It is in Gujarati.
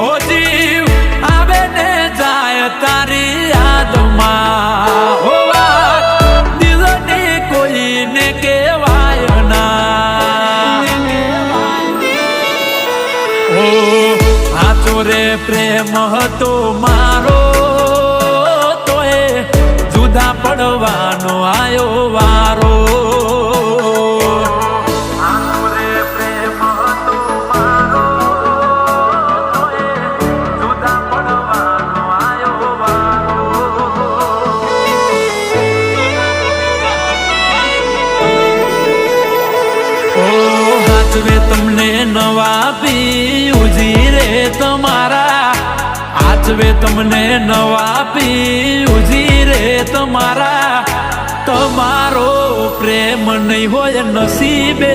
ઓ જીવ આવે ને જાય તારી યાદમાં હો વાત દિલની કોઈને કહેવાય ના ઓ સાચો રે પ્રેમ હતો મારો તોય જુદા પડવાનો આયો વારો હાચવે તમને નવા પીયુજી રે તમારા હાચવે તમને નવા પીયુજી રે તમારા તમારો પ્રેમ નહીં હોય નસીબે